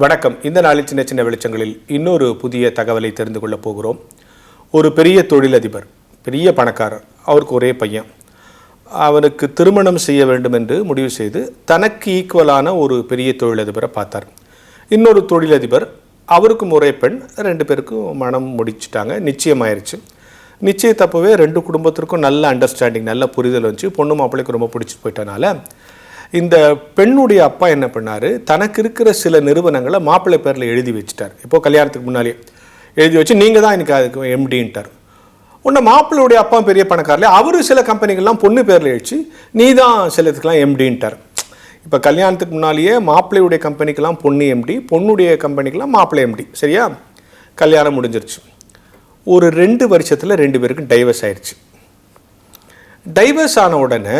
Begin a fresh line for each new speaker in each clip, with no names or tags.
வணக்கம். இந்த நாளில் சின்ன சின்ன வெளிச்சங்களில் இன்னொரு புதிய தகவலை தெரிந்து கொள்ளப் போகிறோம். ஒரு பெரிய தொழிலதிபர், பெரிய பணக்காரர், அவருக்கு ஒரே பையன். அவனுக்கு திருமணம் செய்ய வேண்டும் என்று முடிவு செய்து தனக்கு ஈக்குவலான ஒரு பெரிய தொழிலதிபரை பார்த்தார். இன்னொரு தொழிலதிபர், அவருக்கும் ஒரே பெண், 2 பேருக்கும் மனம் முடிச்சிட்டாங்க, நிச்சயமாயிருச்சு. நிச்சயத்தப்பவே 2 குடும்பத்திற்கும் நல்ல அண்டர்ஸ்டாண்டிங், நல்ல புரிதல் வந்துச்சு. பொண்ணு மாப்பிள்ளைக்கு ரொம்ப பிடிச்சிட்டு போயிட்டனால இந்த பெண்ணுடைய அப்பா என்ன பண்ணார், தனக்கு இருக்கிற சில நிறுவனங்களை மாப்பிள்ளை பேரில் எழுதி வச்சுட்டார். இப்போது கல்யாணத்துக்கு முன்னாலே எழுதி வச்சு நீங்கள் தான் எனக்கு அதுக்கு எம்டின்ட்டார். உன்னை மாப்பிள்ளையுடைய அப்பா பெரிய பணக்காரில் அவர் சில கம்பெனிகள்லாம் பொண்ணு பேரில் எழுச்சி நீ தான் சிலத்துக்கெல்லாம் எம்டின்ட்டார். இப்போ கல்யாணத்துக்கு முன்னாலேயே மாப்பிள்ளையுடைய கம்பெனிக்கெல்லாம் பொண்ணு எம்டி, பொண்ணுடைய கம்பெனிக்கெல்லாம் மாப்பிள்ளை எம்டி. சரியா? கல்யாணம் முடிஞ்சிருச்சு. ஒரு 2 வருஷத்தில் 2 பேருக்கும் டைவர்ஸ் ஆயிடுச்சு. டைவர்ஸ் ஆன உடனே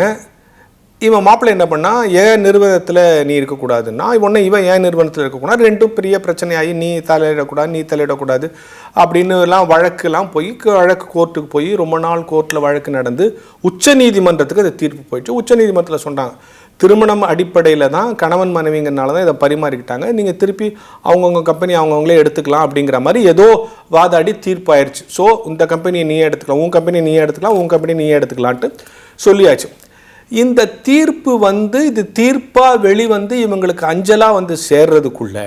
இவன் மாப்பிள்ளை என்ன பண்ணால், ஏன் நிறுவனத்தில் நீ இருக்கக்கூடாதுன்னா, இவன் ஏன் நிறுவனத்தில் இருக்கக்கூடாது, 2 பெரிய பிரச்சனையாகி நீ தலையிடக்கூடாது அப்படின்னுலாம் வழக்குலாம் போய் கோர்ட்டுக்கு போய் ரொம்ப நாள் கோர்ட்டில் வழக்கு நடந்து உச்ச நீதிமன்றத்துக்கு அது தீர்ப்பு போயிடுச்சு. உச்ச நீதிமன்றத்தில் சொன்னாங்க, திருமணம் அடிப்படையில் தான் கணவன் மனைவிங்கிறனால தான் இதை பரிமாறிக்கிட்டாங்க, நீங்கள் திருப்பி அவங்கவுங்க கம்பெனி அவங்கவுங்களே எடுத்துக்கலாம் அப்படிங்கிற மாதிரி ஏதோ வாதாடி தீர்ப்பாயிருச்சு. ஸோ இந்த கம்பெனியை நீயே எடுத்துக்கலாம், உன் கம்பெனியை நீயே எடுத்துக்கலாம், உன் கம்பெனியை நீயே எடுத்துக்கலான்ட்டு சொல்லியாச்சு. இந்த தீர்ப்பு இது தீர்ப்பாக வெளிவந்து இவங்களுக்கு அஞ்சலாக சேர்றதுக்குள்ள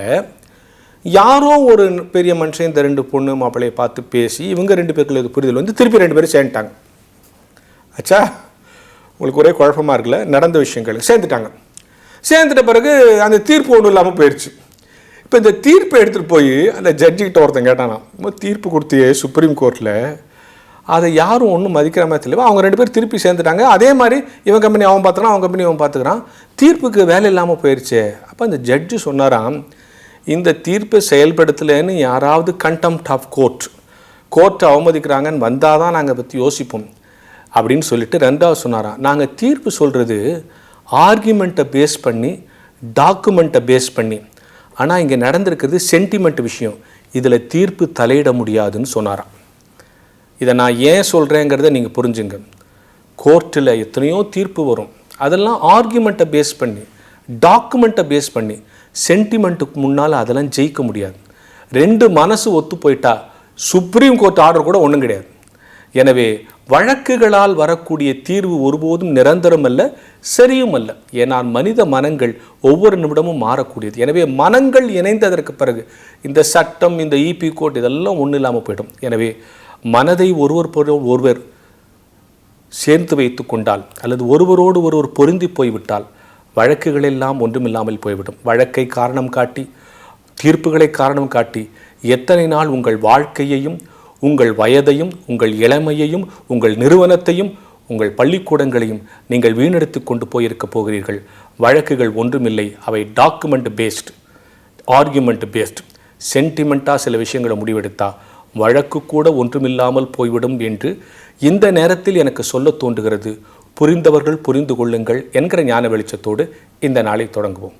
யாரோ ஒரு பெரிய மனுஷன் இந்த 2 பொண்ணு மாப்பிள்ளையை பார்த்து பேசி இவங்க 2 பேருக்குள்ள இது புரிதல் திருப்பி 2 பேரும் சேர்ந்துட்டாங்க. ஆச்சா, உங்களுக்கு ஒரே குழப்பமாக இருக்குல்ல? நடந்த விஷயங்கள் சேர்ந்துட்ட பிறகு அந்த தீர்ப்பு ஒன்றும் இல்லாமல் போயிடுச்சு. இப்போ இந்த தீர்ப்பை எடுத்துகிட்டு போய் அந்த ஜட்ஜிக்கிட்ட ஒருத்தன் கேட்டானா, தீர்ப்பு கொடுத்தியே சுப்ரீம் கோர்ட்டில், அதை யாரும் ஒன்றும் மதிக்கிற மாதிரி தெரியல. அவங்க 2 பேர் திருப்பி சேர்ந்துட்டாங்க. அதே மாதிரி இவன் கம்பெனி அவன் பார்த்துக்கிறான், அவன் கம்பெனி அவன் பார்த்துக்கிறான். தீர்ப்புக்கு வேலை இல்லாமல் போயிடுச்சே. அப்போ அந்த ஜட்ஜு சொன்னாராம், இந்த தீர்ப்பை செயல்படுத்தலைன்னு யாராவது கண்டெம்ப்ட் ஆஃப் கோர்ட்டை அவமதிக்கிறாங்கன்னு வந்தால் தான் நாங்கள் பற்றி யோசிப்போம் அப்படின்னு சொல்லிட்டு 2வது சொன்னாராம், நாங்கள் தீர்ப்பு சொல்கிறது ஆர்கியூமெண்ட்டை பேஸ் பண்ணி, டாக்குமெண்ட்டை பேஸ் பண்ணி. ஆனால் இங்கே நடந்திருக்கிறது சென்டிமெண்ட் விஷயம், இதில் தீர்ப்பு தலையிட முடியாதுன்னு சொன்னாராம். இதை நான் ஏன் சொல்கிறேங்கிறத நீங்கள் புரிஞ்சுங்க. கோர்ட்டில் எத்தனையோ தீர்ப்பு வரும், அதெல்லாம் ஆர்கியூமெண்ட்டை பேஸ் பண்ணி, டாக்குமெண்ட்டை பேஸ் பண்ணி. சென்டிமெண்ட்டுக்கு முன்னால் அதெல்லாம் ஜெயிக்க முடியாது. 2 மனசு ஒத்து போயிட்டா சுப்ரீம் கோர்ட் ஆர்டர் கூட ஒன்றும் கிடையாது. எனவே வழக்குகளால் வரக்கூடிய தீர்வு ஒருபோதும் நிரந்தரம் அல்ல, சரியும் அல்ல. ஏனால் மனித மனங்கள் ஒவ்வொரு நிமிடமும் மாறக்கூடியது. எனவே மனங்கள் இணைந்ததற்கு பிறகு இந்த சட்டம், இந்த இபி கோர்ட் இதெல்லாம் ஒன்றும் இல்லாமல் போயிடும். எனவே மனதை ஒருவர் சேர்த்து வைத்து கொண்டால் அல்லது ஒருவரோடு ஒருவர் பொருந்தி போய்விட்டால் வழக்குகள் எல்லாம் ஒன்றுமில்லாமல் போய்விடும். வழக்கை காரணம் காட்டி, தீர்ப்புகளை காரணம் காட்டி எத்தனை நாள் உங்கள் வாழ்க்கையையும், உங்கள் வயதையும், உங்கள் இளமையையும், உங்கள் நிறுவனத்தையும், உங்கள் பள்ளிக்கூடங்களையும் நீங்கள் வீணெடுத்து கொண்டு போயிருக்க போகிறீர்கள். வழக்குகள் ஒன்றுமில்லை, அவை டாக்குமெண்ட் பேஸ்டு, ஆர்கியூமெண்ட் பேஸ்டு. சென்டிமெண்ட்டாக சில விஷயங்களை முடிவெடுத்தா வழக்கு கூட ஒன்றுமில்லாமல் போய்விடும் என்று இந்த நேரத்தில் எனக்கு சொல்ல தோன்றுகிறது. புரிந்தவர்கள் புரிந்து கொள்ளுங்கள் என்கிற ஞான வெளிச்சத்தோடு இந்த நாளை தொடங்குவோம்.